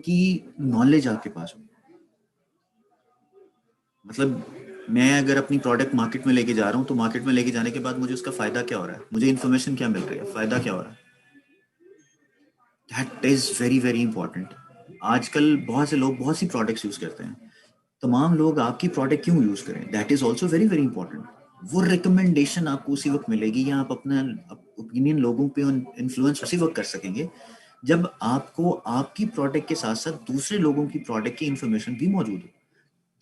की नॉलेज आपके पास हो। मतलब मैं अगर अपनी प्रोडक्ट मार्केट में लेके जा रहा हूँ तो मार्केट में लेके जाने के बाद मुझे उसका फायदा क्या हो रहा है, मुझे इन्फॉर्मेशन क्या मिल रही है, फायदा क्या हो रहा है। That is very very important. आजकल बहुत से लोग बहुत सी प्रोडक्ट्स यूज करते हैं। तमाम लोग आपकी प्रोडक्ट क्यों यूज करें, that is also very very important. वो रिकमेंडेशन आपको उसी वक्त मिलेगी या आप अपना ओपिनियन लोगों पे इन्फ्लुएंस उसी वक्त कर सकेंगे जब आपको आपकी प्रोडक्ट के साथ साथ दूसरे लोगों की प्रोडक्ट की इंफॉर्मेशन भी मौजूद हो,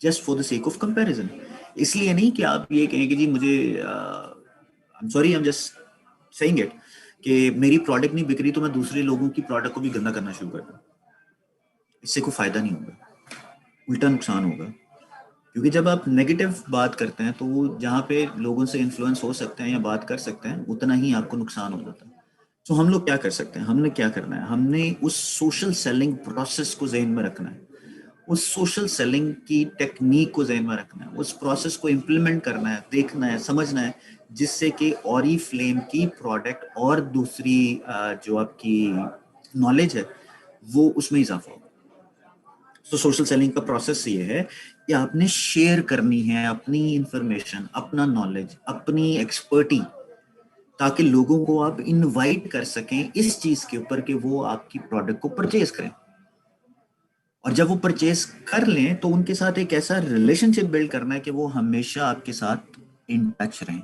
just for the sake of comparison. इसलिए नहीं कि आप ये कहें कि जी मुझे I am sorry, I am just saying it कि मेरी प्रोडक्ट नहीं बिक रही तो मैं दूसरे लोगों की प्रोडक्ट को भी गंदा करना शुरू कर दूं। इससे कोई फायदा नहीं होगा, उल्टा नुकसान होगा। क्योंकि जब आप नेगेटिव बात करते हैं तो वो जहाँ पे लोगों से इन्फ्लुएंस हो सकते हैं या बात कर सकते हैं उतना ही आपको नुकसान हो जाता है। तो हम लोग क्या कर सकते हैं, हमने क्या करना है, हमने उस सोशल सेलिंग प्रोसेस को जहन में रखना है, उस सोशल सेलिंग की टेक्निक को जहन में रखना है, उस प्रोसेस को इम्प्लीमेंट करना है, देखना है, समझना है, जिससे कि ऑरी फ्लेम की प्रोडक्ट और दूसरी जो आपकी नॉलेज है वो उसमें इजाफा हो। तो सोशल सेलिंग का प्रोसेस ये है कि आपने शेयर करनी है अपनी इंफॉर्मेशन, अपना नॉलेज, अपनी एक्सपर्टी, ताकि लोगों को आप इनवाइट कर सकें इस चीज के ऊपर कि वो आपकी प्रोडक्ट को परचेज करें। और जब वो परचेज कर लें तो उनके साथ एक ऐसा रिलेशनशिप बिल्ड करना है कि वो हमेशा आपके साथ इन टच रहें।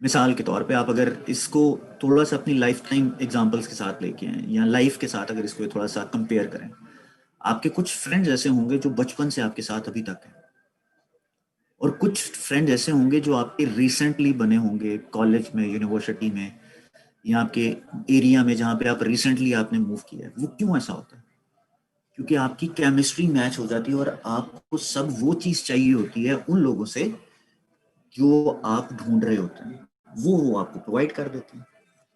मिसाल के तौर पे आप अगर इसको थोड़ा सा अपनी लाइफ टाइम एग्जांपल्स के साथ लेके आए या लाइफ के साथ अगर इसको थोड़ा सा कंपेयर करें, आपके कुछ फ्रेंड्स ऐसे होंगे जो बचपन से आपके साथ अभी तक हैं, और कुछ फ्रेंड्स ऐसे होंगे जो आपके रिसेंटली बने होंगे कॉलेज में, यूनिवर्सिटी में, या आपके एरिया में जहाँ पे आप रिसेंटली आपने मूव किया है। वो क्यों ऐसा होता है? क्योंकि आपकी केमिस्ट्री मैच हो जाती है और आपको सब वो चीज चाहिए होती है उन लोगों से जो आप ढूंढ रहे होते हैं, वो आपको प्रोवाइड कर देते हैं।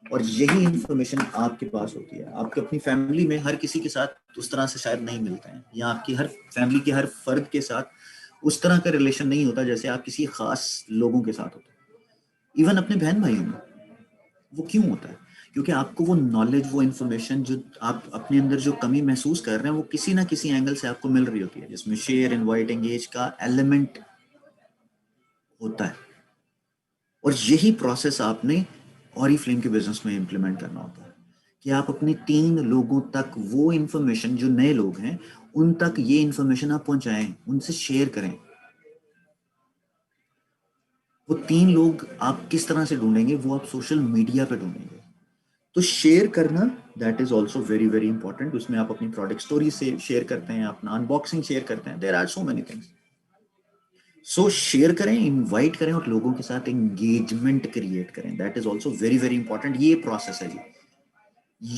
और यही इंफॉर्मेशन आपके पास होती है। आपके अपनी फैमिली में हर किसी के साथ उस तरह से शायद नहीं मिलते हैं, या आपकी हर फैमिली के हर फर्द के साथ उस तरह का रिलेशन नहीं होता जैसे आप किसी खास लोगों के साथ होते हैं। इवन अपने बहन भाइयों में वो क्यों होता है? क्योंकि आपको वो नॉलेज, वो इन्फॉर्मेशन जो आप अपने अंदर जो कमी महसूस कर रहे हैं वो किसी ना किसी एंगल से आपको मिल रही होती है, जिसमें शेयर, इनवाइट, एंगेज का एलिमेंट होता है। और यही प्रोसेस आपने ऑरिफ्लेम के बिजनेस में इंप्लीमेंट करना होता है कि आप अपने 3 लोगों तक वो इंफॉर्मेशन, जो नए लोग हैं उन तक ये इंफॉर्मेशन आप पहुंचाएं, उनसे शेयर करें। वो 3 लोग आप किस तरह से ढूंढेंगे, वो आप सोशल मीडिया पे ढूंढेंगे। तो शेयर करना, that is also very very important. उसमें आप अपनी प्रोडक्ट स्टोरी से शेयर करते हैं, अपना अनबॉक्सिंग शेयर करते हैं, there are so many things. So share करें, इनवाइट करें और लोगों के साथ एंगेजमेंट क्रिएट करें, that is also very very important. ये प्रोसेस है जी,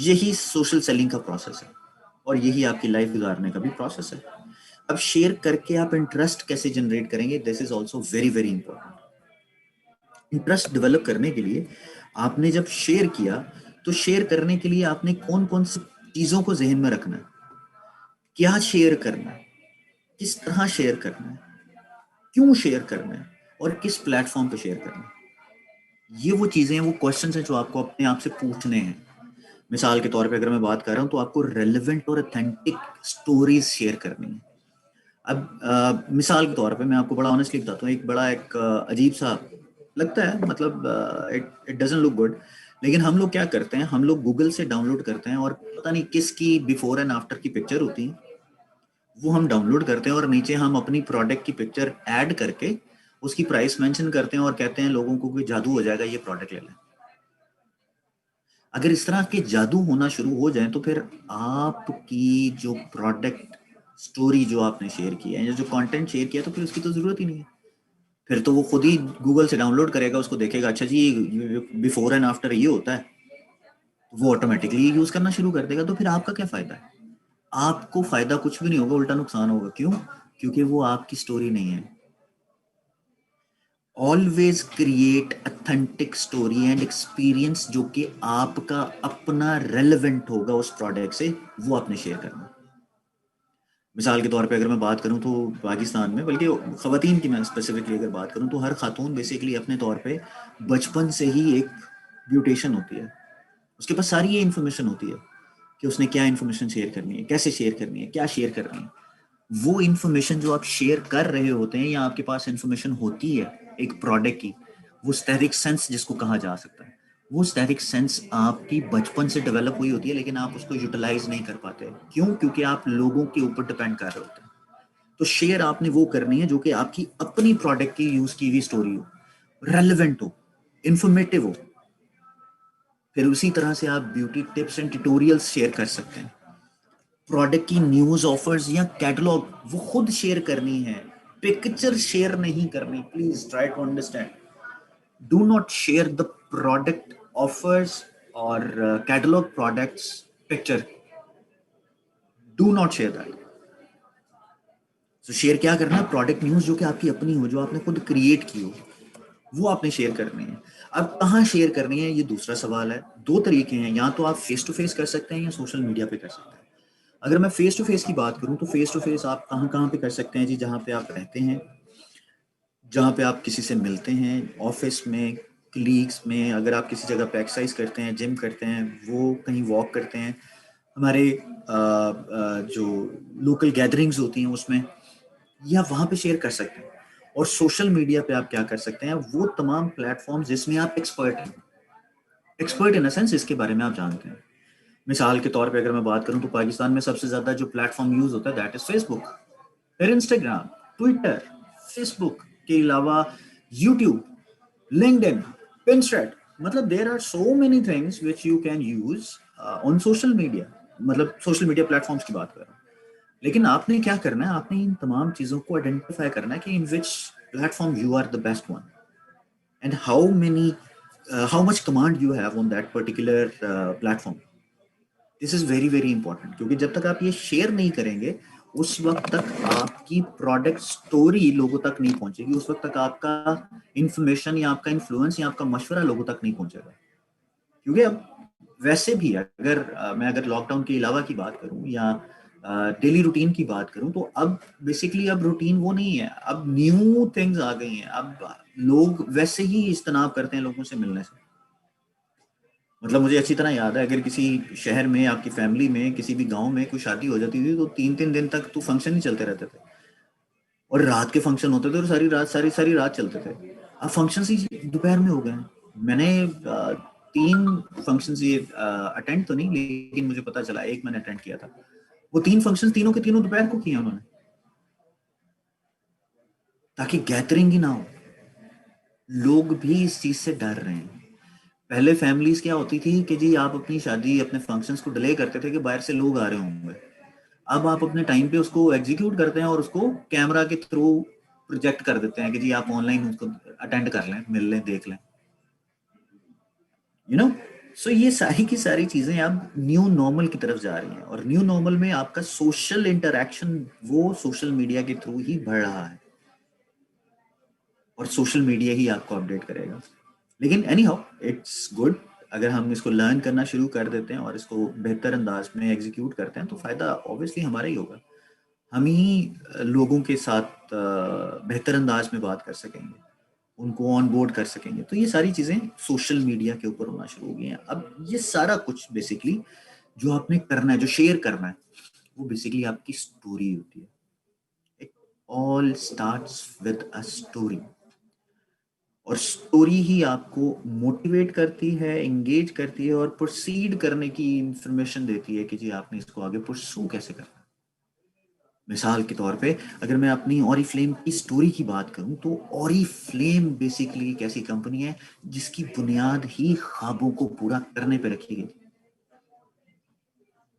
यही सोशल सेलिंग का प्रोसेस है और यही आपकी लाइफ गुजारने का भी प्रोसेस है। अब शेयर करके आप इंटरेस्ट कैसे जनरेट करेंगे, this is also very very important. Interest develop करने के लिए आपने जब शेयर किया तो शेयर करने के लिए आपने कौन कौन सी चीजों को जहन में रखना है, क्या शेयर करना है, किस तरह शेयर करना है, क्यों शेयर करना है, और किस प्लेटफॉर्म पे शेयर करना है। ये वो चीजें हैं, वो क्वेश्चंस हैं जो आपको अपने आप से पूछने हैं। मिसाल के तौर पे अगर मैं बात कर रहा हूँ तो आपको रेलेवेंट और ऑथेंटिक स्टोरीज शेयर करनी है। अब मिसाल के तौर पे मैं आपको बड़ा ऑनेस्टली बताता हूँ, एक बड़ा एक अजीब सा लगता है, मतलब it it doesn't look good, लेकिन हम लोग क्या करते हैं, हम लोग गूगल से डाउनलोड करते हैं और पता नहीं किसकी बिफोर एंड आफ्टर की पिक्चर होती है, वो हम डाउनलोड करते हैं और नीचे हम अपनी प्रोडक्ट की पिक्चर ऐड करके उसकी प्राइस मेंशन करते हैं और कहते हैं लोगों को कि जादू हो जाएगा, ये प्रोडक्ट ले लें। अगर इस तरह के जादू होना शुरू हो जाए तो फिर आपकी जो प्रोडक्ट स्टोरी जो आपने शेयर की है या जो कंटेंट शेयर किया, तो फिर उसकी तो जरूरत ही नहीं है। फिर तो वो खुद ही गूगल से डाउनलोड करेगा, उसको देखेगा, अच्छा जी बिफोर एंड आफ्टर ये होता है, वो ऑटोमेटिकली यूज करना शुरू कर देगा। तो फिर आपका क्या फायदा है? आपको फायदा कुछ भी नहीं होगा, उल्टा नुकसान होगा। क्यों? क्योंकि वो आपकी स्टोरी नहीं है। Always create authentic story and experience जो कि आपका अपना रेलेवेंट होगा उस प्रोडक्ट से, वो आपने शेयर करना। मिसाल के तौर पे अगर मैं बात करूं तो पाकिस्तान में, बल्कि ख़वातीन की मैं स्पेसिफिकली अगर बात करूं तो हर खातून बेसिकली अपने तौर पे बचपन से ही एक ब्यूटिशियन होती है, उसके पास सारी ये इन्फॉर्मेशन होती है। कि उसने क्या इन्फॉर्मेशन शेयर करनी है, कैसे शेयर करनी है, क्या शेयर करनी है। वो इन्फॉर्मेशन जो आप शेयर कर रहे होते हैं या आपके पास इन्फॉर्मेशन होती है एक प्रोडक्ट की, वो स्टैटिक सेंस जिसको कहा जा सकता है, वो स्टैटिक सेंस आपकी बचपन से डेवलप हुई होती है, लेकिन आप उसको यूटिलाइज नहीं कर पाते। क्यों? क्योंकि आप लोगों के ऊपर डिपेंड कर रहे होते हैं। तो शेयर आपने वो करनी है जो कि आपकी अपनी प्रोडक्ट की यूज की हुई स्टोरी हो, रेलेवेंट हो, इंफॉर्मेटिव हो। फिर उसी तरह से आप beauty tips and tutorials share कर सकते हैं। प्रोडक्ट की न्यूज ऑफर्स या कैटलॉग वो खुद शेयर करनी है, पिक्चर शेयर नहीं करनी। Please try to understand, do not share the product offers और catalogue products picture, do not share that. तो शेयर क्या करना है? प्रोडक्ट न्यूज जो कि आपकी अपनी हो, जो आपने खुद क्रिएट की हो, वो आपने शेयर करनी है। अब कहाँ शेयर करनी है, ये दूसरा सवाल है। दो तरीके हैं, या तो आप फेस टू फेस कर सकते हैं या सोशल मीडिया पे कर सकते हैं। अगर मैं फेस टू फेस की बात करूं तो फेस टू फेस आप कहाँ कहाँ पे कर सकते हैं जी? जहाँ पे आप रहते हैं, जहाँ पे आप किसी से मिलते हैं, ऑफिस में, कलीग्स में, अगर आप किसी जगह पे एक्सरसाइज करते हैं, जिम करते हैं, वो कहीं वॉक करते हैं, हमारे जो लोकल गैदरिंग्स होती हैं उसमें, या वहाँ पे शेयर कर सकते हैं। और सोशल मीडिया पे आप क्या कर सकते हैं? वो तमाम प्लेटफॉर्म जिसमें आप एक्सपर्ट हैं, एक्सपर्ट इन सेंस इसके बारे में आप जानते हैं। मिसाल के तौर पे अगर मैं बात करूं तो पाकिस्तान में सबसे ज्यादा जो प्लेटफॉर्म यूज होता है दैट इज फेसबुक, फिर इंस्टाग्राम, ट्विटर, फेसबुक के अलावा यूट्यूब, लिंक्डइन, पिंस्ट्रेट, मतलब there are so many things which you can use on social media. मतलब सोशल मीडिया प्लेटफॉर्म्स की बात कर रहा हूँ। लेकिन आपने क्या करना है? आपने इन तमाम चीजों को आइडेंटिफाई करना है कि in which platform you are the best one, and how much command you have on that particular platform. This is very very important, क्योंकि जब तक आप ये शेयर नहीं करेंगे उस वक्त तक आपकी प्रोडक्ट स्टोरी लोगों तक नहीं पहुंचेगी, उस वक्त तक आपका इंफॉर्मेशन या आपका इन्फ्लुएंस या आपका मशवरा लोगों तक नहीं पहुंचेगा। क्योंकि अब वैसे भी अगर मैं अगर लॉकडाउन के अलावा की बात करूं या डेली रूटीन की बात करूं, तो अब बेसिकली अब रूटीन वो नहीं है, अब न्यू थिंग्स आ गई हैं। अब लोग वैसे ही इज्तनाब करते हैं लोगों से मिलने से। मतलब मुझे अच्छी तरह याद है, अगर किसी शहर में, आपकी फैमिली में, किसी भी गांव में कोई शादी हो जाती थी तो 3-3 दिन तक तो फंक्शन ही चलते रहते थे, और रात के फंक्शन होते थे और सारी रात, सारी सारी रात चलते थे। अब फंक्शन ही दोपहर में हो गए हैं। मैंने 3 फंक्शन ये अटेंड तो नहीं, लेकिन मुझे पता चला, एक मैंने अटेंड किया था, वो 3 फंक्शन तीनों के तीनों दोपहर को किए उन्होंने, ताकि गैदरिंग ही ना हो। लोग भी इस चीज से डर रहे हैं। पहले फैमिलीज क्या होती थी कि जी आप अपनी शादी, अपने फंक्शंस को डिले करते थे कि बाहर से लोग आ रहे होंगे। अब आप अपने टाइम पे उसको एग्जीक्यूट करते हैं और उसको कैमरा के थ्रू प्रोजेक्ट कर देते हैं कि जी आप ऑनलाइन उसको अटेंड कर लें, मिल लें, देख लें, यू नो। सो ये सारी की सारी चीजें अब न्यू नॉर्मल की तरफ जा रही हैं, और न्यू नॉर्मल में आपका सोशल इंटरेक्शन वो सोशल मीडिया के थ्रू ही बढ़ रहा है, और सोशल मीडिया ही आपको अपडेट करेगा। लेकिन एनी हाउ इट्स गुड, अगर हम इसको लर्न करना शुरू कर देते हैं और इसको बेहतर अंदाज में एग्जीक्यूट करते हैं तो फायदा ऑब्वियसली हमारा ही होगा। हम ही लोगों के साथ बेहतर अंदाज में बात कर सकेंगे, उनको ऑन बोर्ड कर सकेंगे। तो ये सारी चीजें सोशल मीडिया के ऊपर होना शुरू हो गई हैं। अब ये सारा कुछ बेसिकली जो आपने करना है, जो शेयर करना है, वो बेसिकली आपकी स्टोरी होती है। It all starts with a story, और स्टोरी ही आपको मोटिवेट करती है, एंगेज करती है, और प्रोसीड करने की इंफॉर्मेशन देती है कि जी आपने इसको आगे पुरसू कैसे करना है। मिसाल के तौर पे अगर मैं अपनी ऑरिफ्लेम की स्टोरी की बात करूं तो ऑरिफ्लेम बेसिकली एक ऐसी कंपनी है जिसकी बुनियाद ही ख्वाबों को पूरा करने पे रखी गई।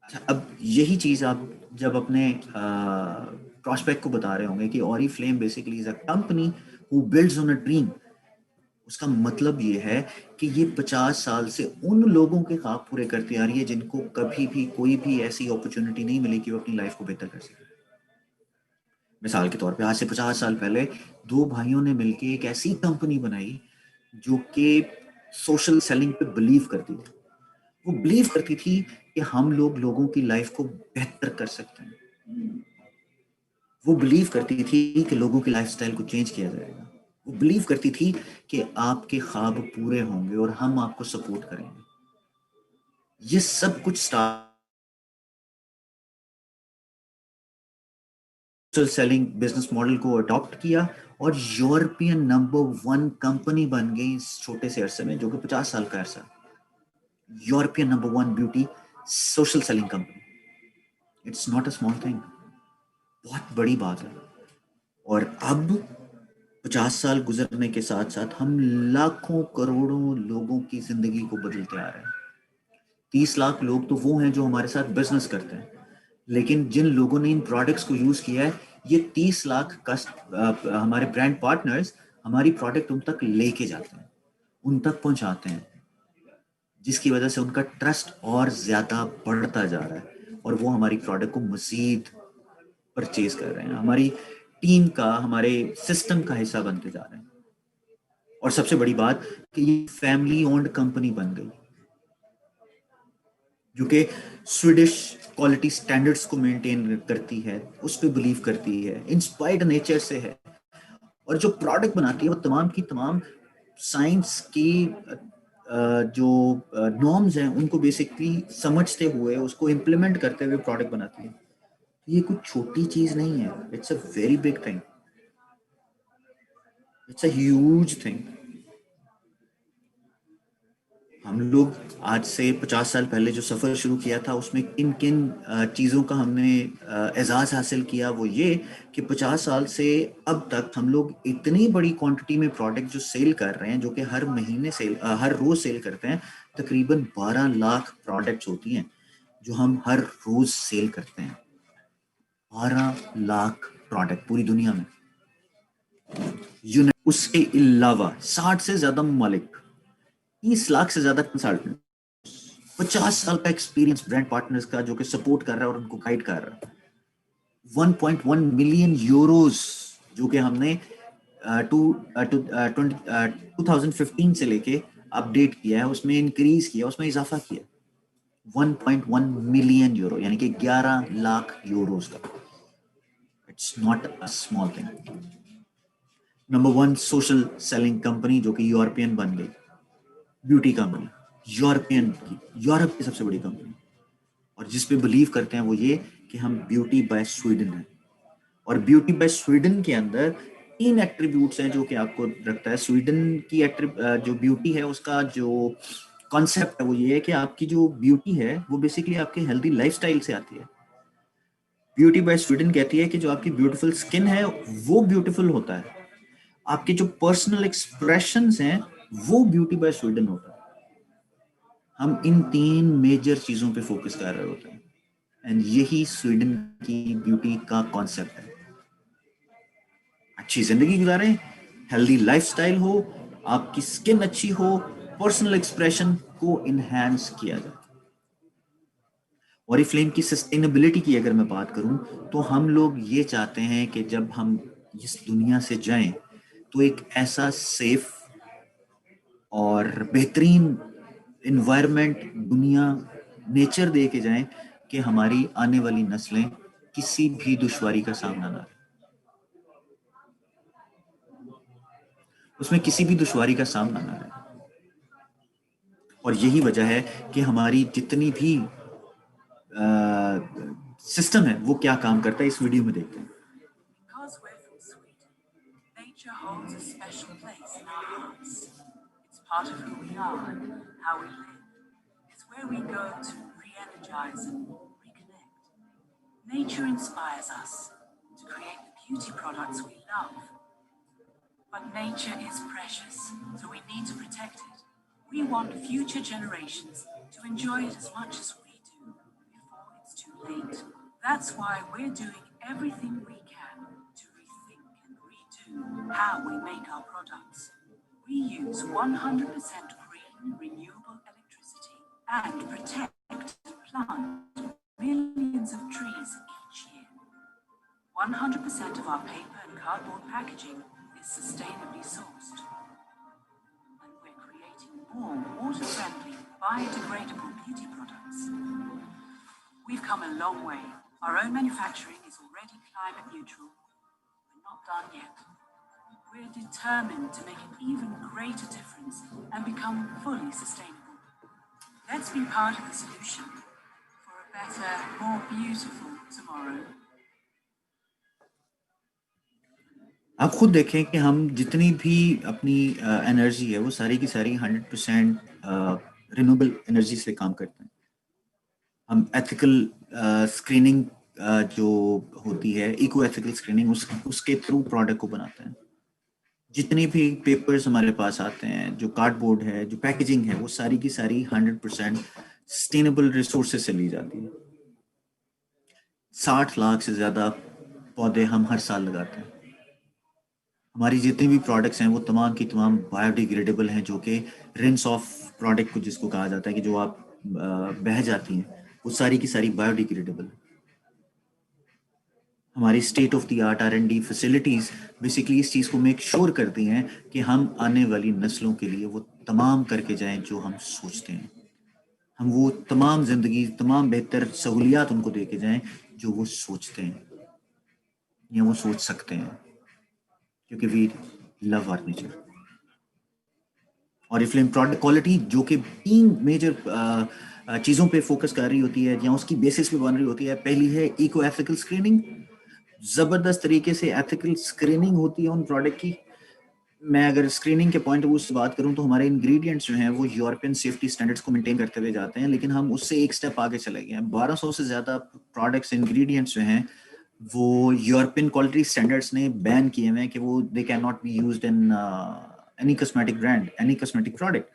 अच्छा, अब यही चीज आप जब अपने प्रोस्पेक्ट को बता रहे होंगे कि Oriflame basically is a company who builds on a dream, उसका मतलब ये है कि ये 50 साल से उन लोगों के ख्वाब पूरे करती आ रही है जिनको कभी भी कोई भी ऐसी अपॉर्चुनिटी नहीं मिली कि वो अपनी लाइफ को बेहतर कर सके। मिसाल के तौर पे आज से 50 साल पहले दो भाइयों ने मिलकर एक ऐसी कंपनी बनाई जो कि सोशल सेलिंग पे बिलीव करती थी। वो बिलीव करती थी कि हम लोग लोगों की लाइफ को बेहतर कर सकते हैं। वो बिलीव करती थी कि लोगों की लाइफस्टाइल को चेंज किया जाएगा। वो बिलीव करती थी कि आपके ख्वाब पूरे होंगे और हम आपको सपोर्ट करेंगे। ये सब कुछ स्टार्ट सेलिंग बिजनेस मॉडल को अडॉप्ट किया और यूरोपियन नंबर 1 कंपनी बन गई इस छोटे से अरसे में, जो कि 50 साल का अरसा। European number 1 beauty social selling company. It's not a small thing, बहुत बड़ी बात है। और अब 50 साल गुजरने के साथ साथ हम लाखों करोड़ों लोगों की जिंदगी को बदलते आ रहे हैं। 30 लाख लोग तो वो हैं जो हमारे साथ बिजनेस करते हैं, लेकिन जिन लोगों ने इन प्रोडक्ट्स को यूज किया है, ये 30 लाख हमारे ब्रांड पार्टनर्स हमारी प्रोडक्ट उन तक लेके जाते हैं, उन तक पहुंचाते हैं, जिसकी वजह से उनका ट्रस्ट और ज्यादा बढ़ता जा रहा है और वो हमारी प्रोडक्ट को मजीद परचेज कर रहे हैं, हमारी टीम का, हमारे सिस्टम का हिस्सा बनते जा रहे हैं। और सबसे बड़ी बात कि ये फैमिली ओन्ड कंपनी बन गई, जो कि स्वीडिश क्वालिटी स्टैंडर्ड्स को मेंटेन करती है, उस पर बिलीव करती है, इंस्पायर्ड नेचर से है, और जो प्रोडक्ट बनाती है वो तमाम की तमाम साइंस की जो नॉर्म्स हैं उनको बेसिकली समझते हुए, उसको इम्प्लीमेंट करते हुए प्रोडक्ट बनाती है। ये कुछ छोटी चीज नहीं है, it's a very big thing, it's a huge thing. हम लोग आज से 50 साल पहले जो सफ़र शुरू किया था, उसमें किन किन चीज़ों का हमने एजाज़ हासिल किया, वो ये कि 50 साल से अब तक हम लोग इतनी बड़ी क्वांटिटी में प्रोडक्ट जो सेल कर रहे हैं, जो कि हर महीने हर रोज़ सेल करते हैं, तकरीबन 12 लाख प्रोडक्ट्स होती हैं जो हम हर रोज़ सेल करते हैं। 12 लाख प्रोडक्ट पूरी दुनिया में। उसके अलावा 60 से ज़्यादा ममालिक, 30 लाख से ज़्यादा कंसल्टेंट, 50 साल का एक्सपीरियंस ब्रांड पार्टनर्स का, जो कि सपोर्ट कर रहा है और उनको गाइड कर रहा है। 1.1 मिलियन यूरोस जो कि हमने 2015 से लेके अपडेट किया है, उसमें इंक्रीज किया, उसमें इजाफा किया। 1.1 मिलियन यूरो यानी कि 11 लाख यूरोस का। It's not a small thing. Number 1 social selling company जो कि यूरोपियन बन गई, ब्यूटी कंपनी, यूरोपियन की, यूरोप की सबसे बड़ी कंपनी। और जिस पे बिलीव करते हैं वो ये कि हम ब्यूटी बाय स्वीडन है। और ब्यूटी बाय स्वीडन के अंदर 3 एट्रीब्यूट्स हैं जो कि आपको रखता है। स्वीडन की जो ब्यूटी है, उसका जो कॉन्सेप्ट है वो ये है कि आपकी जो ब्यूटी है वो बेसिकली आपके हेल्दी लाइफस्टाइल से आती है। ब्यूटी बाय स्वीडन कहती है कि जो आपकी ब्यूटीफुल स्किन है वो ब्यूटीफुल होता है, आपके जो पर्सनल एक्सप्रेशंस हैं वो ब्यूटी बाय स्वीडन होता है। हम इन 3 मेजर चीजों पे फोकस कर रहे होते हैं, एंड यही स्वीडन की ब्यूटी का कॉन्सेप्ट है। अच्छी जिंदगी गुजारें, हेल्दी लाइफस्टाइल हो, आपकी स्किन अच्छी हो, पर्सनल एक्सप्रेशन को इनहेंस किया जाए। ओरिफ्लेम की सस्टेनेबिलिटी की अगर मैं बात करूं, तो हम लोग ये चाहते हैं कि जब हम इस दुनिया से जाएं तो एक ऐसा सेफ और बेहतरीन इन्वायरमेंट, दुनिया, नेचर दे के जाएं कि हमारी आने वाली नस्लें किसी भी दुश्वारी का सामना ना करें, उसमें किसी भी दुश्वारी का सामना ना करें। और यही वजह है कि हमारी जितनी भी सिस्टम है वो क्या काम करता है, इस वीडियो में देखते हैं। Because we're from Sweden, nature holds a special place in our hearts. It's part of who we are and how we live. It's where we go to re-energize and reconnect. Nature inspires us to create the beauty products we love. But nature is precious, so we need to protect it. We want future generations to enjoy it as much as we do before it's too late. That's why we're doing everything we can to rethink and redo how we make our products. We use 100% green, renewable electricity and protect and plant millions of trees each year. 100% of our paper and cardboard packaging is sustainably sourced. And we're creating more water-friendly, biodegradable beauty products. We've come a long way. Our own manufacturing is already climate neutral. We're not done yet. We're determined to make an even greater difference and become fully sustainable. Let's be part of the solution for a better, more beautiful tomorrow. आप खुद देखें कि हम जितनी भी अपनी energy है वो सारी की सारी 100% रिन्यूएबल एनर्जी से काम करते हैं। हम एथिकल स्क्रीनिंग जो होती है, इको एथिकल स्क्रीनिंग, उसके थ्रू प्रोडक्ट को बनाते हैं। जितने भी पेपर्स हमारे पास आते हैं, जो कार्डबोर्ड है, जो पैकेजिंग है, वो सारी की सारी 100% सस्टेनेबल रिसोर्सेज से ली जाती है। 60 लाख से ज़्यादा पौधे हम हर साल लगाते हैं। हमारी जितनी भी प्रोडक्ट्स हैं वो तमाम की तमाम बायोडिग्रेडेबल हैं, जो कि रिंस ऑफ प्रोडक्ट को जिसको कहा जाता है कि जो आप बह जाती हैं, वो सारी की सारी बायोडिग्रेडेबल। हमारी state of the art R&D facilities basically इस चीज़ को मेक श्योर करती हैं कि हम आने वाली नस्लों के लिए वो तमाम करके जाएं जो हम सोचते हैं। हम वो तमाम ज़िंदगी, तमाम बेहतर सहूलियात उनको दे के जाएं जो वो सोचते हैं या वो सोच सकते हैं, क्योंकि वी लव आवर नेचर। और ये फिल्म प्रोडक्ट क्वालिटी जो कि 3 मेजर चीज़ों पे फोकस कर रही होती है या उसकी बेसिस पे बन रही होती है। पहली है इको एथिकल स्क्रीनिंग। ज़बरदस्त तरीके से एथिकल स्क्रीनिंग होती है उन प्रोडक्ट की। मैं अगर स्क्रीनिंग के पॉइंट ऑफ व्यू से बात करूं तो हमारे इंग्रेडिएंट्स जो हैं वो यूरोपियन सेफ्टी स्टैंडर्ड्स को मेंटेन करते हुए जाते हैं, लेकिन हम उससे एक स्टेप आगे चले गए हैं। 1200 से ज़्यादा प्रोडक्ट्स, इंग्रेडिएंट्स जो हैं वो यूरोपियन क्वालिटी स्टैंडर्ड्स ने बैन किए हुए हैं कि वो they can not be used in any cosmetic brand, any cosmetic product.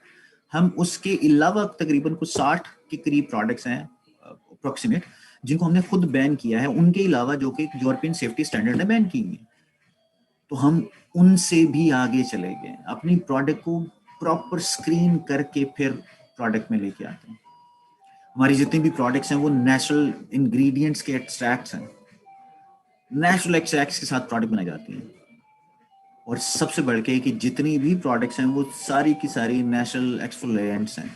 हम उसके अलावा तकरीबन कुछ 60 के करीब प्रोडक्ट्स हैं अप्रोक्सीमेट, जिनको हमने खुद बैन किया है, उनके अलावा जो कि यूरोपियन सेफ्टी स्टैंडर्ड ने बैन की हुई है। तो हम उनसे भी आगे चले गए, अपनी प्रोडक्ट को प्रॉपर स्क्रीन करके फिर प्रोडक्ट में लेके आते हैं। हमारी जितनी भी प्रोडक्ट्स हैं वो नेचुरल इंग्रेडिएंट्स के एक्सट्रैक्ट्स हैं, नेचुरल एक्सट्रैक्ट्स के साथ प्रोडक्ट बनाई जाती हैं। और सबसे बढ़ के कि जितनी भी प्रोडक्ट्स हैं वो सारी की सारी नेचुरल एक्सफोलिएंट्स हैं।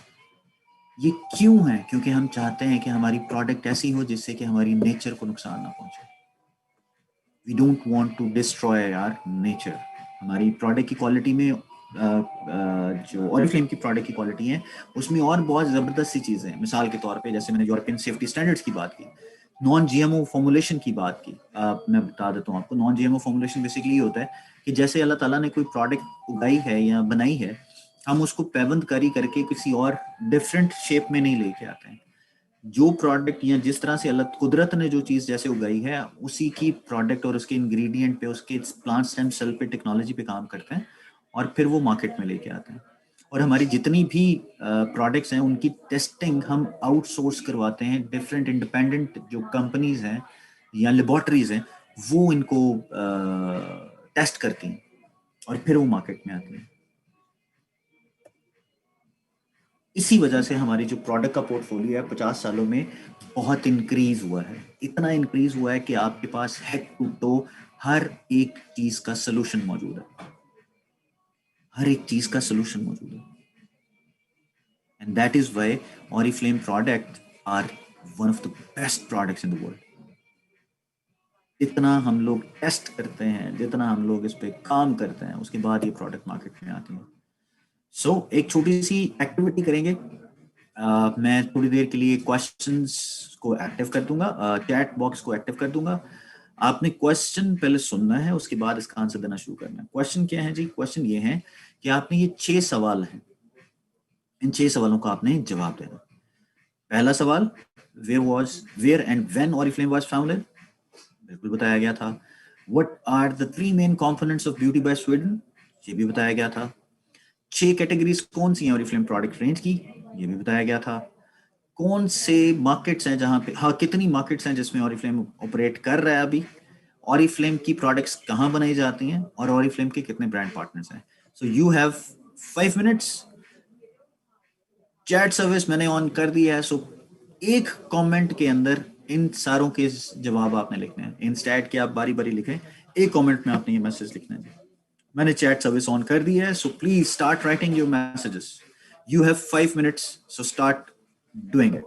ये क्यों है? क्योंकि हम चाहते हैं कि हमारी प्रोडक्ट ऐसी हो जिससे कि हमारी नेचर को नुकसान ना पहुंचे। We don't want to destroy our nature. हमारी प्रोडक्ट की क्वालिटी में जो ऑरिफ्लेम की प्रोडक्ट की क्वालिटी है उसमें और बहुत ज़बरदस्त सी चीज़ें हैं। मिसाल के तौर पे जैसे मैंने यूरोपियन सेफ्टी स्टैंडर्ड्स की बात की, नॉन जीएमओ फॉर्मुलेशन की बात की। मैं बता देता हूँ आपको, नॉन जीएमओ फॉर्मुलेशन बेसिकली ये होता है कि जैसे अल्लाह ताला ने कोई प्रोडक्ट उगाई है या बनाई है, हम उसको पैबंद कारी करके किसी और डिफरेंट शेप में नहीं लेके आते हैं। जो प्रोडक्ट या जिस तरह से अल्लाह कुदरत ने जो चीज़ जैसे उगाई है उसी की प्रोडक्ट और उसके इंग्रेडिएंट पे, उसके प्लांट स्टेम सेल पे, टेक्नोलॉजी पे काम करते हैं और फिर वो मार्केट में लेके आते हैं। और हमारी जितनी भी प्रोडक्ट्स हैं उनकी टेस्टिंग हम आउटसोर्स करवाते हैं। डिफरेंट इंडिपेंडेंट जो कंपनीज हैं या लेबॉर्टरीज हैं वो इनको टेस्ट करती हैं और फिर वो मार्केट में आती हैं। इसी वजह से हमारी जो प्रोडक्ट का पोर्टफोलियो है 50 सालों में बहुत इंक्रीज हुआ है। इतना इंक्रीज हुआ है कि आपके पास हेड टू टो हर एक चीज का सोल्यूशन मौजूद है। हर एक चीज का सोल्यूशन मौजूद है। And that is why Oriflame product are one of the best products in the world. जितना हम लोग टेस्ट करते हैं, जितना हम लोग इस पे काम करते हैं, उसके बाद ये प्रोडक्ट मार्केट में आती है। सो एक छोटी सी एक्टिविटी करेंगे। मैं थोड़ी देर के लिए क्वेश्चंस को एक्टिव कर दूंगा, चैट बॉक्स को एक्टिव कर दूंगा। आपने क्वेश्चन पहले सुनना है, उसके बाद इसका आंसर देना शुरू करना है। क्वेश्चन क्या है जी? क्वेश्चन ये है कि आपने ये 6 सवाल हैं, इन 6 सवालों का आपने जवाब देना। पहला सवाल, where and when Oriflame was founded? बिल्कुल बताया गया था। What are the 3 main components of beauty by Sweden? ये भी बताया गया था। 6 कैटेगरीज कौन सी हैं ऑरिफ्लेम प्रोडक्ट रेंज की? ये भी बताया गया था। कौन से मार्केट्स हैं जहां पे, हाँ, कितनी मार्केट्स हैं जिसमें ऑरिफ्लेम ऑपरेट कर रहा है अभी? ऑरिफ्लेम की प्रोडक्ट्स कहाँ बनाई जाती हैं और ऑरिफ्लेम के कितने ब्रांड पार्टनर्स हैं? So you have 5 minutes. Chat service मैंने ऑन कर दिया है। सो एक कमेंट के अंदर इन सारों के जवाब आपने लिखने हैं। इंस्टेड कि आप बारी बारी लिखें, एक कमेंट में आपने ये मैसेज लिखना है। मैंने चैट सर्विस ऑन कर दी है, so please start writing your messages. You have 5 minutes, so start doing it.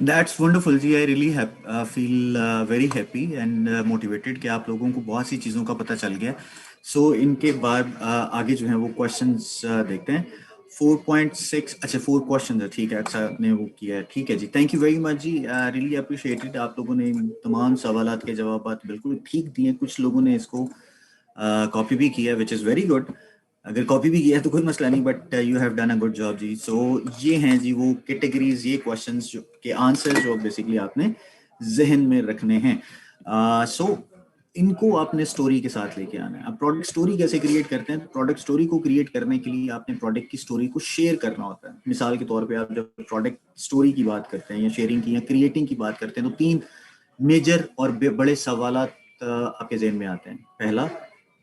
That's wonderful जी। I really feel very happy and motivated कि आप लोगों को बहुत सी चीज़ों का पता चल गया। सो इनके बाद आगे जो है वो क्वेश्चंस देखते हैं। 4.6, अच्छा 4 क्वेश्चन है, ठीक है, अच्छा आपने वो किया है, ठीक है जी, थैंक यू वेरी मच जी, रियली अप्रिशिएटेड। आप लोगों ने इन तमाम सवालात के जवाब बिल्कुल ठीक दिए, कुछ लोगों ने इसको कॉपी भी किया विच इज़ वेरी गुड। अगर कॉपी भी किया है तो कोई मसला नहीं, but you have done a good job जी। सो ये हैं जी वो कैटेगरीज, ये क्वेश्चंस जो के आंसर जो बेसिकली आपने जहन में रखने हैं। सो इनको आपने स्टोरी के साथ लेके आना है। अब प्रोडक्ट स्टोरी कैसे क्रिएट करते हैं? प्रोडक्ट स्टोरी को क्रिएट करने के लिए आपने प्रोडक्ट की स्टोरी को शेयर करना होता है। मिसाल के तौर पे आप जब प्रोडक्ट स्टोरी की बात करते हैं या शेयरिंग की या क्रिएटिंग की बात करते हैं तो 3 मेजर और बड़े सवालात आपके जहन में आते हैं। पहला,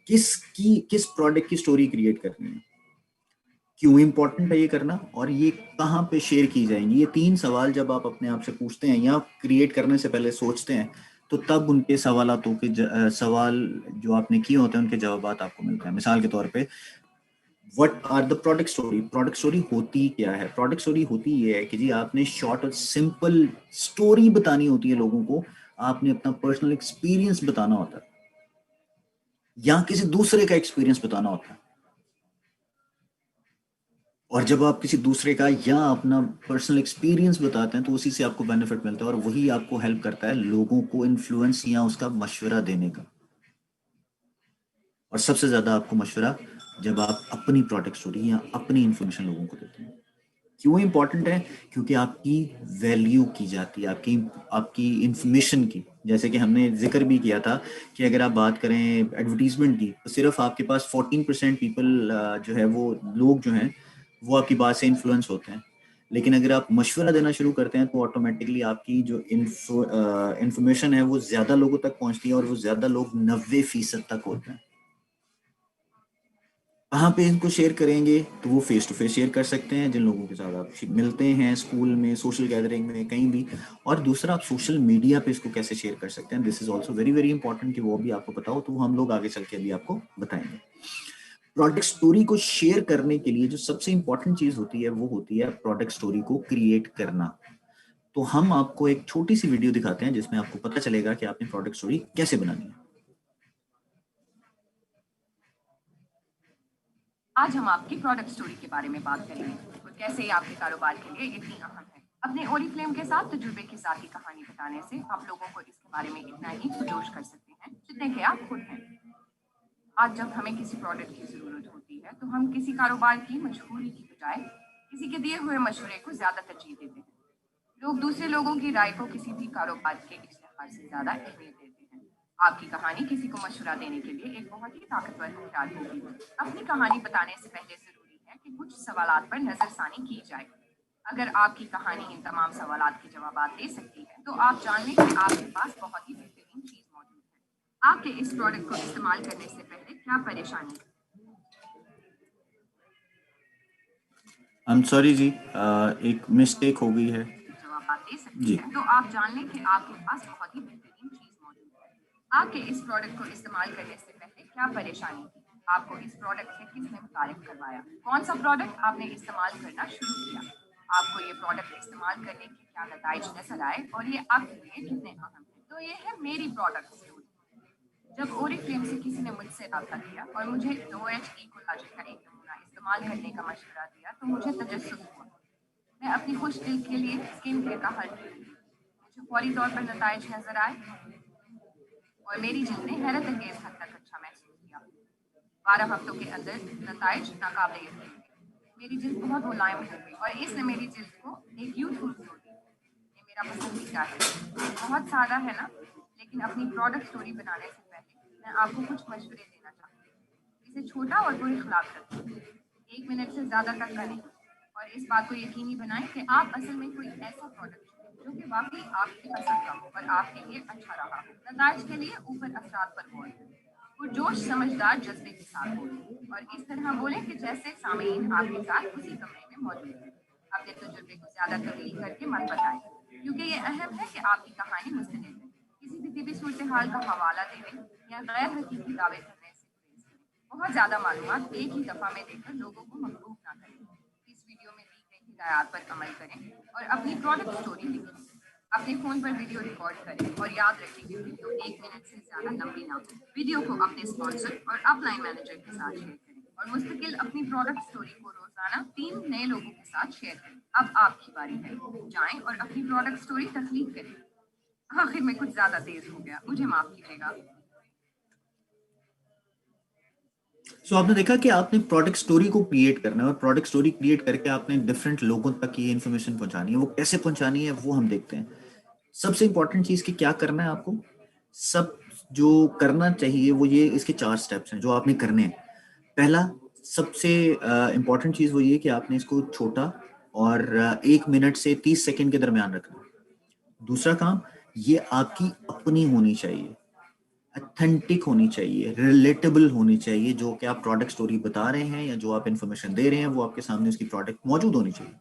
किस प्रोडक्ट की स्टोरी क्रिएट करनी है, क्यों इंपॉर्टेंट है ये करना, और ये कहाँ पे शेयर की जाएंगी। ये 3 सवाल जब आप अपने आप से पूछते हैं या क्रिएट करने से पहले सोचते हैं तो तब उनके सवालातों के सवाल जो आपने किए होते हैं उनके जवाब आपको मिलते हैं। मिसाल के तौर पे, what are the product story? Product story होती क्या है? प्रोडक्ट स्टोरी होती ये है कि जी आपने शॉर्ट और सिंपल स्टोरी बतानी होती है लोगों को। आपने अपना पर्सनल एक्सपीरियंस बताना होता है या किसी दूसरे का एक्सपीरियंस बताना होता है। और जब आप किसी दूसरे का या अपना पर्सनल एक्सपीरियंस बताते हैं तो उसी से आपको बेनिफिट मिलता है और वही आपको हेल्प करता है लोगों को इन्फ्लुएंस या उसका मशवरा देने का। और सबसे ज्यादा आपको मशवरा जब आप अपनी प्रोडक्ट स्टोरी या अपनी इंफॉर्मेशन लोगों को देते हैं। क्यों इंपॉर्टेंट है? क्योंकि आपकी वैल्यू की जाती है, आपकी आपकी इंफॉर्मेशन की। जैसे कि हमने जिक्र भी किया था कि अगर आप बात करें एडवर्टीजमेंट की तो सिर्फ आपके पास 14% पीपल जो है वो लोग जो हैं वो आपकी बात से इन्फ्लुएंस होते हैं। लेकिन अगर आप मशवरा देना शुरू करते हैं तो ऑटोमेटिकली आपकी जो इंफॉर्मेशन है वो ज्यादा लोगों तक पहुंचती है और वो ज्यादा लोग 90% तक होते हैं। कहाँ पे इनको शेयर करेंगे? तो वो फेस टू फेस शेयर कर सकते हैं जिन लोगों के साथ आप मिलते हैं, स्कूल में, सोशल गैदरिंग में, कहीं भी। और दूसरा, आप सोशल मीडिया पे इसको कैसे शेयर कर सकते हैं, this is also very very important कि वो भी आपको बताओ, तो हम लोग आगे चल के अभी आपको बताएंगे। प्रोडक्ट स्टोरी को शेयर करने के लिए जो सबसे इंपॉर्टेंट चीज होती है वो होती है प्रोडक्ट स्टोरी को क्रिएट करना। तो हम आपको एक छोटी सी वीडियो दिखाते हैं जिसमें आपको पता चलेगा कि आपने प्रोडक्ट स्टोरी कैसे बनानी है। आज हम आपकी प्रोडक्ट स्टोरी के बारे में बात करेंगे और कैसे ये आपके कारोबार के लिए इतनी अहम है। अपने ओरिफ्लेम के साथ तजुर्बे के साथ ही कहानी बताने से आप लोगों को इसके बारे में इतना ही पुरजोश कर सकते हैं जितने के आप खुद हैं। आज जब हमें किसी प्रोडक्ट की जरूरत होती है तो हम किसी कारोबार की मशहूरी की बजाय किसी के दिए हुए मशवरे को ज्यादा तरजीह देते हैं। लोग दूसरे लोगों की राय को किसी भी कारोबार के इश्तेहार से ज्यादा अहमियत देते हैं। आपकी कहानी किसी को मशवरा देने के लिए एक बहुत ही ताकतवर हथियार होगी। अपनी कहानी बताने से पहले जरूरी है कि कुछ सवालात पर नजरसानी की जाए। अगर आपकी कहानी इन तमाम सवालात के जवाब दे सकती है तो आप जान लें कि आपके पास बहुत ही बेहतरीन चीज मौजूद है। आपके इस प्रोडक्ट को इस्तेमाल करने से पहले क्या परेशानी है? आई एम सॉरी जी, एक मिस्टेक हो गई है जवाब दे सकती जी। है तो आप जान लें कि आपके पास बहुत ही बेहतरीन चीज मौजूद है। आपके इस प्रोडक्ट को इस्तेमाल करने से पहले क्या परेशानी थी? आपको इस प्रोडक्ट से किसने मुतारिफ करवाया? कौन सा प्रोडक्ट आपने इस्तेमाल करना शुरू किया? आपको ये प्रोडक्ट इस्तेमाल करने के क्या नताइज नजर आए और ये आपके लिए कितने अहम है? तो ये है मेरी प्रोडक्ट स्टोरी। जब ओरिफ्लेम से किसी ने मुझसे रब्ता किया और मुझे 2H कोलाजन का एक नमूना इस्तेमाल करने का मशवरा दिया तो मुझे तजस्सुस हुआ। मैं अपनी खुश दिल के लिए स्किन केयर का हल ढूंढी। मुझे फौरी तौर पर नताइज नजर आए और मेरी जिल्द ने हैरत अंगेज हद तक अच्छा महसूस किया। 12 हफ्तों के अंदर नताइज नाकाबिले यकीन थे। मेरी जिल्द बहुत मुलायम हो गई और इसने मेरी जिल्द को एक यूथफुल ग्लो दी। ये मेरा पसंदीदा है। बहुत सादा है ना, लेकिन अपनी प्रोडक्ट स्टोरी बनाने से पहले मैं आपको कुछ मशवरे देना चाहती हूँ। इसे छोटा और पुरखलाक रखें, 1 मिनट से ज्यादा तक का नहीं। और इस बात को यकीनी बनाएं कि आप असल में कोई ऐसा प्रोडक्ट चुनें जो कि वाकई आपकी पसंद का हो और आपके लिए अच्छा रहा हो। नताइज के लिए ऊपर असरात पर गौर करें, पुरजोश समझदार जज्बे के साथ बोलें और इस तरह बोलें कि जैसे सामीन आपके साथ उसी कमरे में मौजूद है। अपने तजुर्बे को ज्यादा तब्दील करके मत बताएं, क्योंकि ये अहम है कि आपकी कहानी मुस्तकिल है। किसी भी सूरत हाल का हवाला देने या गैर हकीकी दावे करने से गुरेज करें। बहुत ज्यादा मालूमात एक ही दफा में देकर लोगों को मकरूफ ना करें। इस वीडियो में दी गई हिदायत पर अमल करें और अपनी प्रोडक्ट स्टोरी लिखें। अपने फोन पर वीडियो रिकॉर्ड करें और याद रखें कि वीडियो 1 मिनट से ज्यादा लंबी ना हो। वीडियो को अपने स्पॉन्सर और अपलाइन मैनेजर के साथ शेयर करें और मुस्तकिल अपनी प्रोडक्ट स्टोरी को रोजाना 3 नए लोगों के साथ शेयर करें। अब आपकी बारी है, जाएं और अपनी प्रोडक्ट स्टोरी तख्लीक करें। आखिर में कुछ ज्यादा तेज हो गया, मुझे माफ कीजिएगा। सो आपने देखा कि आपने प्रोडक्ट स्टोरी को क्रिएट करना है और प्रोडक्ट स्टोरी क्रिएट करके आपने डिफरेंट लोगों तक ये इन्फॉर्मेशन पहुंचानी है। वो कैसे पहुंचानी है वो हम देखते हैं। सबसे इंपॉर्टेंट चीज की क्या करना है आपको, सब जो करना चाहिए वो ये, इसके 4 स्टेप्स हैं जो आपने करने हैं। पहला सबसे इंपॉर्टेंट चीज वो ये कि आपने इसको छोटा और 1 मिनट से 30 सेकंड के दरमियान रखना है। दूसरा काम, ये आपकी अपनी होनी चाहिए, अथेंटिक होनी चाहिए, रिलेटेबल होनी चाहिए। जो कि आप प्रोडक्ट स्टोरी बता रहे हैं या जो आप इंफॉर्मेशन दे रहे हैं वो आपके सामने उसकी प्रोडक्ट मौजूद होनी चाहिए।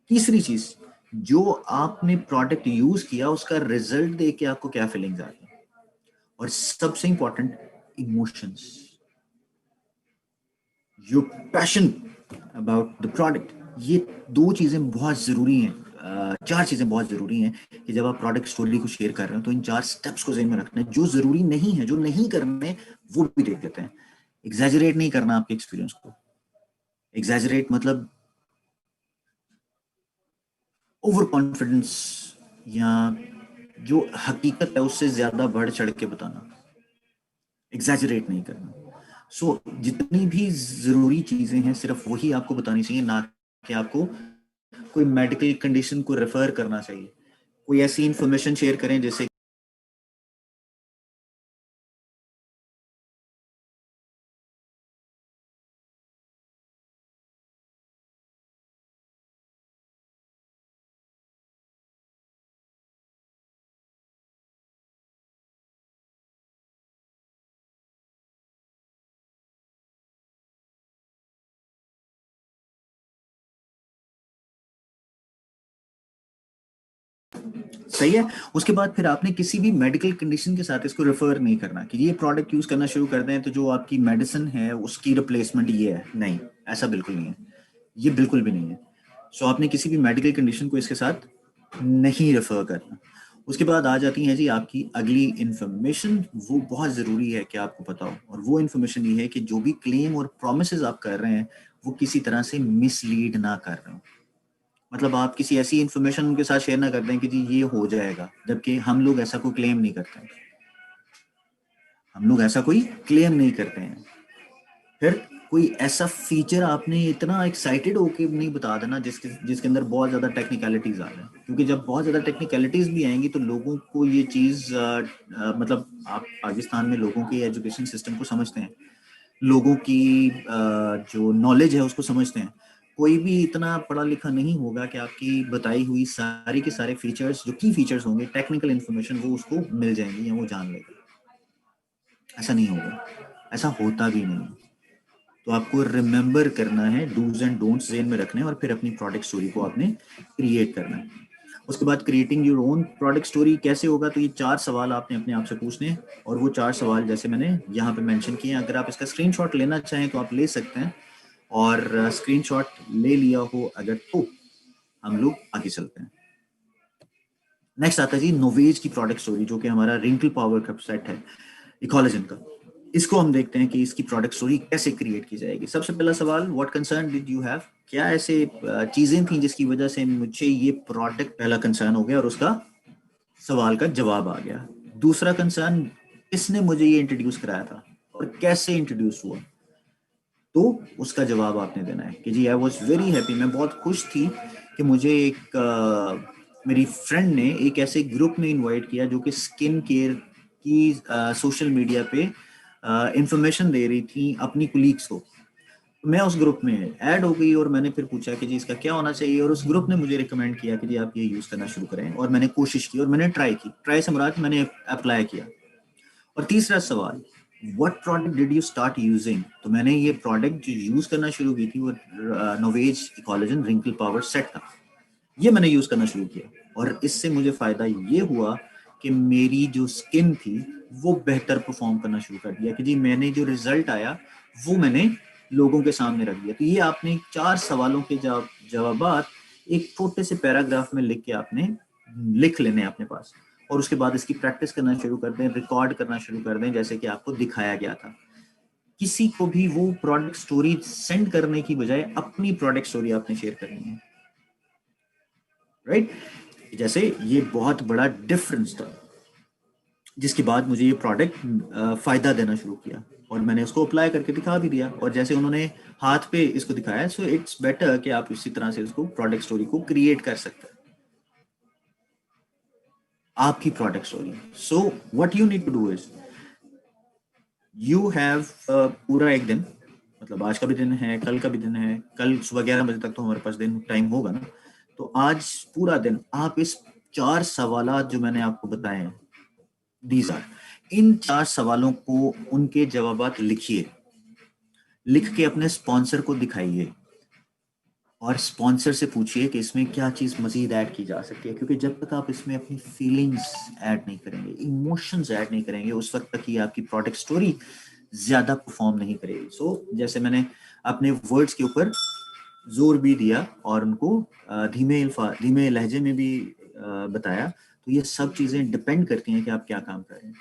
तीसरी चीज, जो आपने प्रोडक्ट यूज किया उसका रिजल्ट देख के आपको क्या फीलिंग्स आती है। और सबसे important, emotions, your passion about the product. ये 2 चीजें बहुत जरूरी हैं, 4 चीजें बहुत जरूरी हैं कि जब आप प्रोडक्ट स्टोरी को शेयर कर रहे हो तो इन 4 स्टेप्स को ज़हन में रखना है। जो जरूरी नहीं है, जो नहीं करने, वो भी देख देते हैं। एग्जैजरेट नहीं करना आपके एक्सपीरियंस को। एग्जैजरेट मतलब ओवर कॉन्फिडेंस या जो हकीकत है उससे ज्यादा बढ़ चढ़ के बताना। एग्जैजरेट नहीं करना। सो जितनी भी जरूरी चीजें हैं सिर्फ वही आपको बतानी चाहिए, ना कि आपको कोई मेडिकल कंडीशन को रेफर करना चाहिए। कोई ऐसी इंफॉर्मेशन शेयर करें जैसे सही है। उसके बाद फिर आपने किसी भी मेडिकल कंडीशन के साथ इसको रेफर नहीं करना कि ये प्रोडक्ट यूज करना शुरू कर दें तो जो आपकी मेडिसिन है उसकी रिप्लेसमेंट ये है। नहीं, ऐसा बिल्कुल नहीं है, ये बिल्कुल भी नहीं है। सो आपने किसी भी मेडिकल कंडीशन को इसके साथ नहीं रेफर करना। उसके बाद आ जाती है जी आपकी अगली इंफॉर्मेशन। वो बहुत ज़रूरी है कि आपको पता हो, और वो इंफॉर्मेशन ये है कि जो भी क्लेम और प्रोमिस आप कर रहे हैं वो किसी तरह से मिसलीड ना कर रहे हो। मतलब आप किसी ऐसी इंफॉर्मेशन उनके साथ शेयर ना कर दें कि जी ये हो जाएगा, जबकि हम लोग ऐसा कोई क्लेम नहीं करते हैं। हम लोग ऐसा कोई क्लेम नहीं करते हैं। फिर कोई ऐसा फीचर आपने इतना एक्साइटेड होके नहीं बता देना जिसके जिसके अंदर बहुत ज़्यादा टेक्निकलिटीज आ जाए, क्योंकि जब बहुत ज़्यादा टेक्निकलिटीज भी आएंगी तो लोगों को ये चीज़ मतलब आप पाकिस्तान में लोगों के एजुकेशन सिस्टम को समझते हैं, लोगों की जो नॉलेज है उसको समझते हैं। कोई भी इतना पढ़ा लिखा नहीं होगा कि आपकी बताई हुई सारी के सारे फीचर्स, जो की फीचर्स होंगे, टेक्निकल इन्फॉर्मेशन, वो उसको मिल जाएंगी या वो जान लेगा। ऐसा नहीं होगा, ऐसा होता भी नहीं। तो आपको रिमेंबर करना है, डूज एंड डोंट्स ज़हन में रखने हैं और फिर अपनी प्रोडक्ट स्टोरी को आपने क्रिएट करना है। उसके बाद creating your own product story कैसे होगा, तो ये 4 सवाल आपने अपने आप से पूछने हैं, और वो 4 सवाल जैसे मैंने यहाँ पे मेंशन किए हैं। अगर आप इसका स्क्रीनशॉट लेना चाहें तो आप ले सकते हैं, और स्क्रीनशॉट ले लिया हो अगर तो हम लोग आगे चलते हैं। नेक्स्ट आता है जी नोवेज की प्रोडक्ट स्टोरी, जो कि हमारा रिंकल पावर का सेट है इकोलॉजन का। इसको हम देखते हैं कि इसकी प्रोडक्ट स्टोरी कैसे क्रिएट की जाएगी। सबसे पहला सवाल, what concern did you have, क्या ऐसे चीजें थी जिसकी वजह से मुझे ये प्रोडक्ट, पहला कंसर्न हो गया और उसका सवाल का जवाब आ गया। दूसरा कंसर्न, किसने मुझे ये इंट्रोड्यूस कराया था और कैसे इंट्रोड्यूस हुआ, तो उसका जवाब आपने देना है कि जी आई वॉज वेरी हैप्पी, मैं बहुत खुश थी कि मुझे एक मेरी फ्रेंड ने एक ऐसे ग्रुप में इनवाइट किया जो कि स्किन केयर की सोशल मीडिया पे इंफॉर्मेशन दे रही थी अपनी कुलीग्स को। मैं उस ग्रुप में ऐड हो गई और मैंने फिर पूछा कि जी इसका क्या होना चाहिए, और उस ग्रुप ने मुझे रिकमेंड किया कि जी आप ये यूज़ करना शुरू करें, और मैंने कोशिश की और मैंने ट्राई की। ट्राई से मुराद मैंने अप्लाई किया। और तीसरा सवाल, what product did you start using, तो मैंने ये प्रोडक्ट जो यूज़ करना शुरू की थी वो नोवेज कोलेजन रिंकल पावर सेट था। ये मैंने यूज़ करना शुरू किया और इससे मुझे फ़ायदा ये हुआ कि मेरी जो स्किन थी वो बेहतर परफॉर्म करना शुरू कर दिया, कि जी मैंने जो रिजल्ट आया वो मैंने लोगों के सामने रख दिया। तो ये आपने 4 सवालों के जवाबात एक छोटे से पैराग्राफ में लिख के आपने लिख लेने हैं अपने पास, और उसके बाद इसकी प्रैक्टिस करना शुरू कर दें, रिकॉर्ड करना शुरू कर दें जैसे कि आपको दिखाया गया था। किसी को भी वो प्रोडक्ट स्टोरी सेंड करने की बजाय अपनी प्रोडक्ट स्टोरी आपने शेयर करनी है, राइट? जैसे ये बहुत बड़ा डिफरेंस था, जिसके बाद मुझे ये प्रोडक्ट फायदा देना शुरू किया और मैंने उसको अप्लाई करके दिखा भी दिया, और जैसे उन्होंने हाथ पे इसको दिखाया, सो इट्स बेटर कि आप इसी तरह से इसको प्रोडक्ट स्टोरी को क्रिएट कर सकते हैं, आपकी product story. So what you need to do is you have पूरा एक दिन, मतलब आज का भी दिन है, कल का भी दिन है, कल सुबह 11 बजे तक तो हमारे पास दिन टाइम होगा ना, तो आज पूरा दिन आप इस 4 सवालात जो मैंने आपको बताए हैं, दीज आर, इन 4 सवालों को, उनके जवाबात लिखिए, लिख के अपने स्पॉन्सर को दिखाइए और स्पॉन्सर से पूछिए कि इसमें क्या चीज़ मजीद ऐड की जा सकती है, क्योंकि जब तक आप इसमें अपनी फीलिंग्स ऐड नहीं करेंगे, इमोशंस ऐड नहीं करेंगे, उस वक्त तक ही आपकी प्रोडक्ट स्टोरी ज़्यादा परफॉर्म नहीं करेगी। सो जैसे मैंने अपने वर्ड्स के ऊपर जोर भी दिया और उनको धीमे लहजे में भी बताया, तो ये सब चीज़ें डिपेंड करती हैं कि आप क्या काम कर रहे हैं।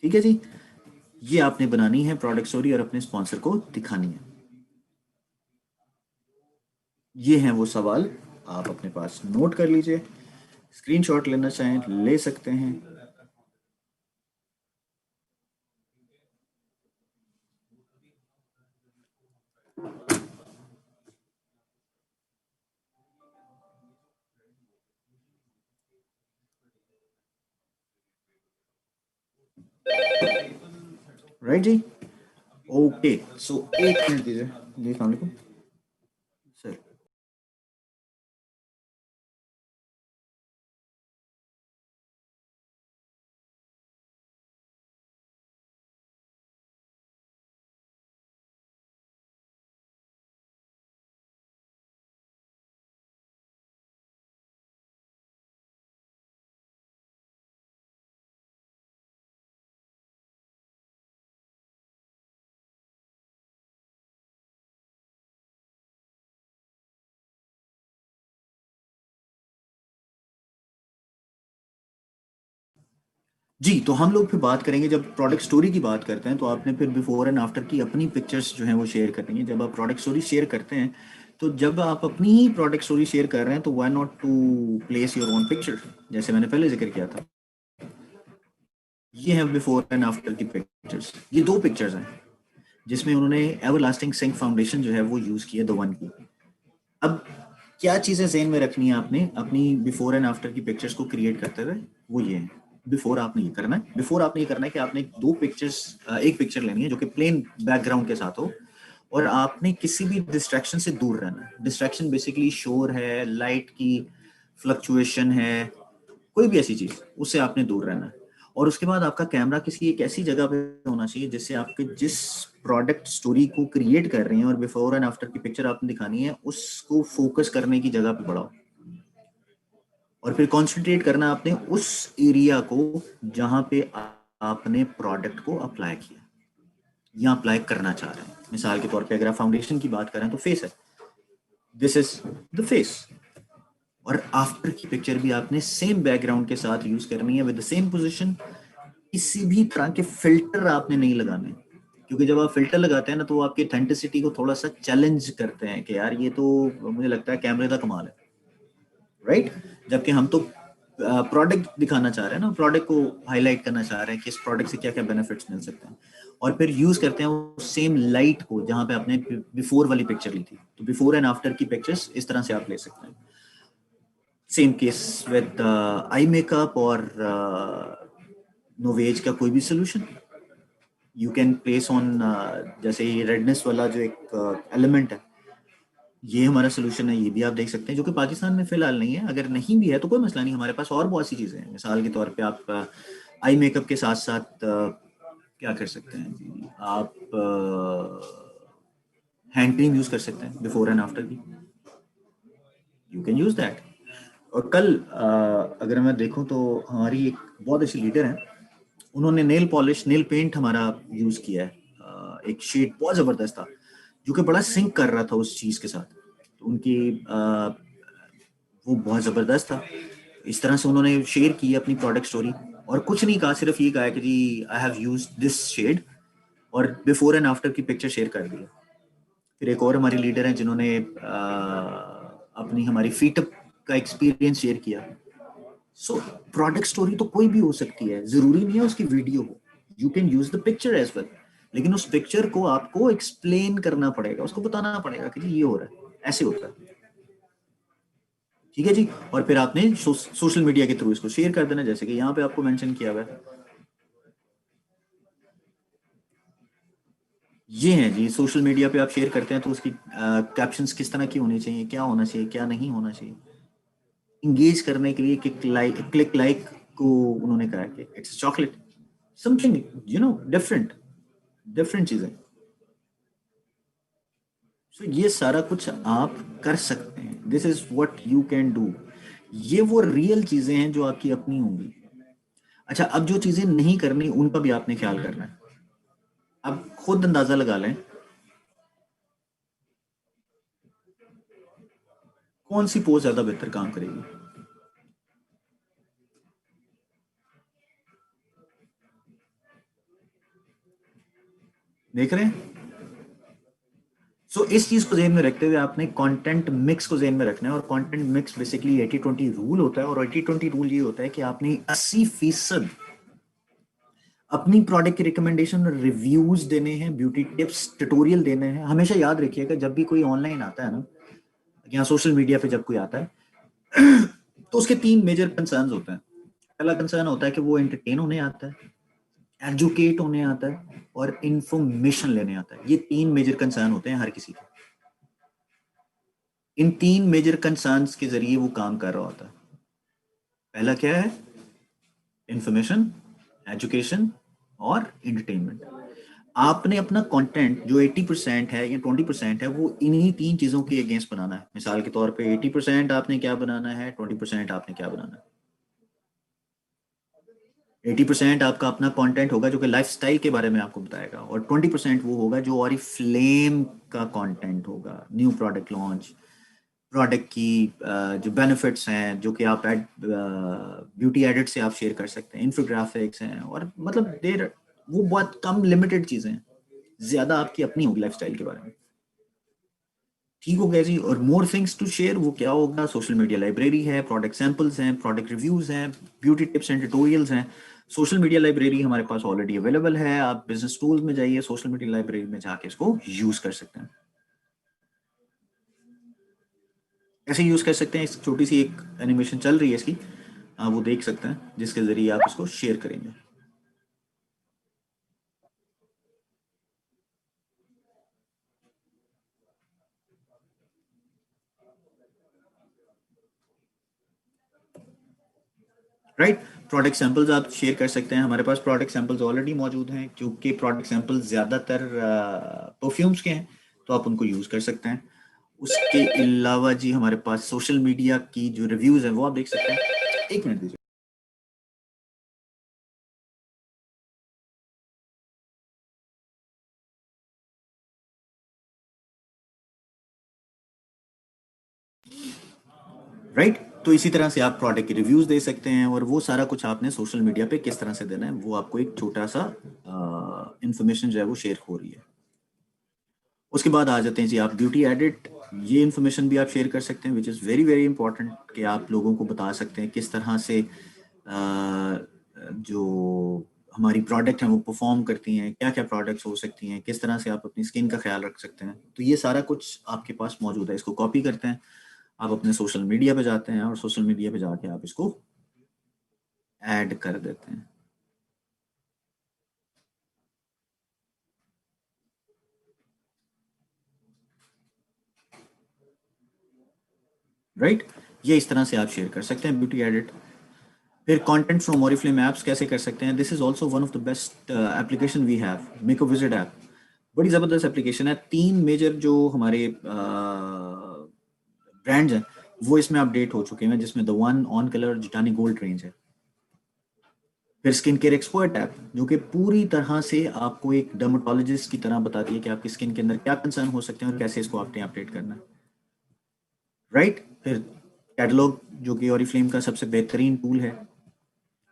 ठीक है जी, ये आपने बनानी है प्रोडक्ट स्टोरी और अपने स्पॉन्सर को दिखानी है। ये हैं वो सवाल, आप अपने पास नोट कर लीजिए, स्क्रीनशॉट लेना चाहें ले सकते हैं। राइट जी, ओके। सो 1 मिनट दीजिए जी, अस्सलाम वालेकुम सर। जी, तो हम लोग फिर बात करेंगे, जब प्रोडक्ट स्टोरी की बात करते हैं तो आपने फिर बिफोर एंड आफ्टर की अपनी पिक्चर्स जो हैं वो शेयर करनी है। जब आप प्रोडक्ट स्टोरी शेयर करते हैं, तो जब आप अपनी ही प्रोडक्ट स्टोरी शेयर कर रहे हैं, तो why not to place your own picture, जैसे मैंने पहले जिक्र किया था। ये है बिफोर एंड आफ्टर की पिक्चर्स, ये 2 पिक्चर्स हैं जिसमें उन्होंने एवरलास्टिंग सिंक फाउंडेशन जो है वो यूज की है, द वन की। अब क्या चीजें ज़हन में रखनी है आपने अपनी बिफोर एंड आफ्टर की पिक्चर्स को क्रिएट करते हुए, वो ये है। बिफोर आपने ये करना है, बिफोर आपने ये करना है कि आपने 2 पिक्चर्स, एक पिक्चर लेनी है जो कि प्लेन बैकग्राउंड के साथ हो, और आपने किसी भी डिस्ट्रैक्शन से दूर रहना है। डिस्ट्रैक्शन बेसिकली शोर है, लाइट की फ्लक्चुएशन है, कोई भी ऐसी चीज, उससे आपने दूर रहना है। और उसके बाद आपका कैमरा किसी एक ऐसी जगह पे होना चाहिए जिससे आपके जिस प्रोडक्ट स्टोरी को क्रिएट कर रही हैं और बिफोर एंड आफ्टर की पिक्चर आपने दिखानी है, उसको फोकस करने की जगह पे बढ़ाओ, और फिर कंसंट्रेट करना आपने उस एरिया को जहां पे आपने प्रोडक्ट को अप्लाई किया या अप्लाई करना चाह रहे हैं। मिसाल के तौर पे अगर आप फाउंडेशन की बात करें तो फेस है, दिस इज द फेस, और आफ्टर की पिक्चर भी आपने सेम बैकग्राउंड के साथ यूज करनी है विद द सेम पोजीशन। किसी भी तरह के फिल्टर आपने नहीं लगाने, क्योंकि जब आप फिल्टर लगाते हैं ना, तो वो आपकी ऑथेंटिसिटी को थोड़ा सा चैलेंज करते हैं कि यार ये तो मुझे लगता है कैमरे का कमाल है, राइट? जबकि हम तो प्रोडक्ट दिखाना चाह रहे हैं ना, प्रोडक्ट को हाईलाइट करना चाह रहे हैं कि इस प्रोडक्ट से क्या क्या बेनिफिट्स मिल सकते हैं, और फिर यूज करते हैं वो सेम लाइट को जहां पे आपने बिफोर वाली पिक्चर ली थी। तो बिफोर एंड आफ्टर की पिक्चर्स इस तरह से आप ले सकते हैं। Same case with eye makeup और नोवेज का कोई भी solution you can place on, जैसे ये रेडनेस वाला जो एक एलिमेंट है, ये हमारा सोल्यूशन है, ये भी आप देख सकते हैं, जो कि पाकिस्तान में फिलहाल नहीं है। अगर नहीं भी है तो कोई मसला नहीं, हमारे पास और बहुत सी चीज़ें हैं। मिसाल के तौर पे आप आई मेकअप के साथ साथ क्या कर सकते हैं जी, आप हैंड क्रीम यूज़ कर सकते हैं बिफोर एंड आफ्टर की, यू कैन यूज़ दैट। और कल अगर मैं देखूं तो हमारी एक बहुत अच्छी लीडर है, उन्होंने नेल पॉलिश, नेल पेंट हमारा यूज किया है, एक शेड बहुत जबरदस्त था जो कि बड़ा सिंक कर रहा था उस चीज के साथ। उनकी वो बहुत ज़बरदस्त था। इस तरह से उन्होंने शेयर की अपनी प्रोडक्ट स्टोरी और कुछ नहीं कहा, सिर्फ ये कहा कि जी I have used this shade और बिफोर एंड आफ्टर की पिक्चर शेयर कर दी। फिर एक और हमारी लीडर हैं जिन्होंने अपनी हमारी फीटअप का एक्सपीरियंस शेयर किया। सो प्रोडक्ट स्टोरी तो कोई भी हो सकती है, जरूरी नहीं है उसकी वीडियो हो, you can use the picture as well, लेकिन उस पिक्चर को आपको एक्सप्लेन करना पड़ेगा, उसको बताना पड़ेगा कि जी ये हो रहा है, ऐसे होता है, ठीक है जी। और फिर आपने सोशल मीडिया के थ्रू इसको शेयर कर देना, जैसे कि यहाँ पे आपको मेंशन किया हुआ है। ये है जी, सोशल मीडिया पे आप शेयर करते हैं तो उसकी कैप्शंस किस तरह की होनी चाहिए, क्या होना चाहिए, क्या नहीं होना चाहिए। इंगेज करने के लिए क्लिक लाइक को उन्होंने कहा कि it's chocolate, something different different चीजें। सो ये सारा कुछ आप कर सकते हैं, this is what you can do. ये वो रियल चीजें हैं जो आपकी अपनी होंगी। अच्छा, अब जो चीजें नहीं करनी उनका भी आपने ख्याल करना है। अब खुद अंदाजा लगा लें कौन सी पोज ज्यादा बेहतर काम करेगी। देख रहे हैं? सो इस चीज को ध्यान में रखते हुए आपने कंटेंट मिक्स को ध्यान में रखना है, और कंटेंट मिक्स बेसिकली 80-20 रूल होता है, और 80-20 रूल ये होता है कि आपने 80% अपनी प्रोडक्ट की रिकमेंडेशन और रिव्यूज देने हैं, ब्यूटी टिप्स ट्यूटोरियल देने हैं। हमेशा याद रखिएगा जब भी कोई ऑनलाइन आता है ना, या सोशल मीडिया पे जब कोई आता है, तो उसके 3 मेजर कंसर्न होते हैं। पहला कंसर्न होता है कि वो एंटरटेन होने आता है, एजुकेट होने आता है, और इंफॉर्मेशन लेने आता है। ये 3 मेजर कंसर्न होते हैं हर किसी के। इन 3 मेजर कंसर्न्स के जरिए वो काम कर रहा होता है। पहला क्या है? इंफॉर्मेशन, एजुकेशन और एंटरटेनमेंट। आपने अपना कंटेंट जो 80% है या 20% है वो इन्हीं 3 चीजों के अगेंस्ट बनाना है। मिसाल के तौर पे 80% आपने क्या बनाना है, 20% आपने क्या बनाना है। 80% आपका अपना कंटेंट होगा जो कि लाइफस्टाइल के बारे में आपको बताएगा, और 20% वो होगा जो ऑरिफ्लेम का कंटेंट होगा, न्यू प्रोडक्ट लॉन्च, प्रोडक्ट की जो बेनिफिट्स हैं जो कि आप ब्यूटी एडिट से आप शेयर कर सकते हैं, इन्फोग्राफिक्स हैं, और मतलब देर वो बहुत कम लिमिटेड चीजें हैं, ज्यादा आपकी अपनी होगी लाइफस्टाइल के बारे में। ठीक हो गया जी। और मोर थिंग्स टू शेयर वो क्या होगा? सोशल मीडिया लाइब्रेरी है, प्रोडक्ट सैंपल्स हैं, प्रोडक्ट रिव्यूज हैं, ब्यूटी टिप्स एंड ट्यूटोरियल्स हैं। सोशल मीडिया लाइब्रेरी हमारे पास ऑलरेडी अवेलेबल है, आप बिजनेस टूल्स में जाइए, सोशल मीडिया लाइब्रेरी में जाके इसको यूज कर सकते हैं। कैसे यूज कर सकते हैं? इस छोटी सी एक एनिमेशन चल रही है इसकी, आप वो देख सकते हैं जिसके जरिए आप इसको शेयर करेंगे। राइट, प्रोडक्ट सैंपल्स आप शेयर कर सकते हैं। हमारे पास प्रोडक्ट सैंपल्स ऑलरेडी मौजूद हैं, क्योंकि प्रोडक्ट सैंपल्स ज़्यादातर परफ्यूम्स के हैं, तो आप उनको यूज़ कर सकते हैं। उसके अलावा जी हमारे पास सोशल मीडिया की जो रिव्यूज़ हैं वो आप देख सकते हैं। एक मिनट दीजिए। राइट, तो इसी तरह से आप प्रोडक्ट के रिव्यूज़ दे सकते हैं, और वो सारा कुछ आपने सोशल मीडिया पे किस तरह से देना है वो आपको एक छोटा सा इंफॉर्मेशन जो है वो शेयर हो रही है। उसके बाद आ जाते हैं जी आप ब्यूटी एडिट। ये इन्फॉर्मेशन भी आप शेयर कर सकते हैं, विच इज़ वेरी वेरी इंपॉर्टेंट, कि आप लोगों को बता सकते हैं किस तरह से जो हमारी प्रोडक्ट हैं वो परफॉर्म करती हैं, क्या क्या प्रोडक्ट्स हो सकती हैं, किस तरह से आप अपनी स्किन का ख्याल रख सकते हैं। तो ये सारा कुछ आपके पास मौजूद है। इसको कॉपी करते हैं, आप अपने सोशल मीडिया पे जाते हैं, और सोशल मीडिया पे जाके आप इसको ऐड कर देते हैं। राइट, ये इस तरह से आप शेयर कर सकते हैं ब्यूटी एडिट। फिर कंटेंट फ्रॉम ओरिफ्लेम ऐप्स कैसे कर सकते हैं? This is also one of the best application we have, make a visit app. बड़ी ज़बरदस्त एप्लीकेशन है। 3 मेजर जो हमारे ब्रांड्स हैं वो इसमें अपडेट हो चुके हैं, जिसमें द वन, ऑन कलर, जिटानी गोल्ड रेंज है। फिर स्किन केयर एक्सपर्ट ऐप जो कि पूरी तरह से आपको एक डर्मेटोलॉजिस्ट की तरह बताती है कि आपकी स्किन के अंदर क्या कंसर्न हो सकते हैं और कैसे इसको आपने अपडेट करना है। राइट। फिर कैटलॉग जो कि ऑरिफ्लेम का सबसे बेहतरीन टूल है,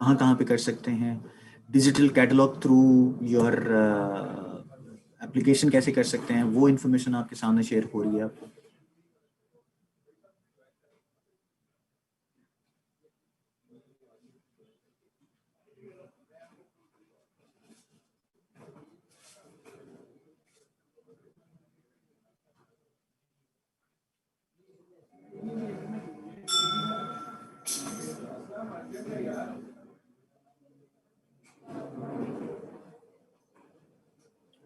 कहाँ कहाँ पे कर सकते हैं, digital catalogue through your application कैसे कर सकते हैं, वो इन्फॉर्मेशन आपके सामने शेयर हो रही है आपको।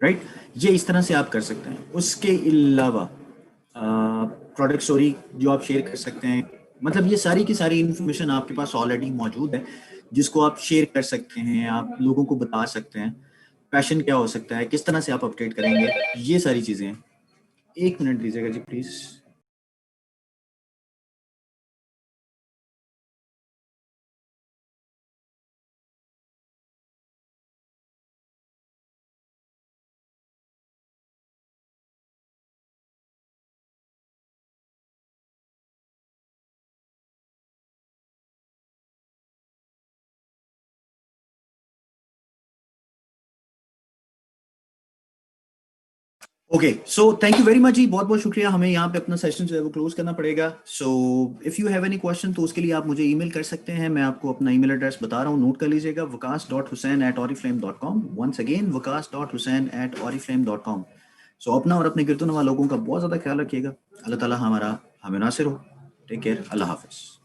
राइट, ये इस तरह से आप कर सकते हैं। उसके अलावा प्रोडक्ट स्टोरी जो आप शेयर कर सकते हैं, मतलब ये सारी की सारी इन्फॉर्मेशन आपके पास ऑलरेडी मौजूद है, जिसको आप शेयर कर सकते हैं, आप लोगों को बता सकते हैं पैशन क्या हो सकता है, किस तरह से आप अपडेट करेंगे, ये सारी चीज़ें हैं। 1 मिनट दीजिएगा जी please. Okay, so thank you very much जी, बहुत बहुत शुक्रिया। हमें यहाँ पे अपना सेशन जो है वो क्लोज करना पड़ेगा। So if you have any question तो उसके लिए आप मुझे ईमेल कर सकते हैं। मैं आपको अपना ईमेल एड्रेस बता रहा हूँ, नोट कर लीजिएगा, waqas.hussain@oriflame.com। Once again waqas.hussain@oriflame.com। सो अपना और अपने गिरदोनवा लोगों का बहुत ज़्यादा ख्याल रखिएगा। अल्लाह ताला हमारा हमें नासिर हो। टेक केयर, अल्लाह हाफिज़।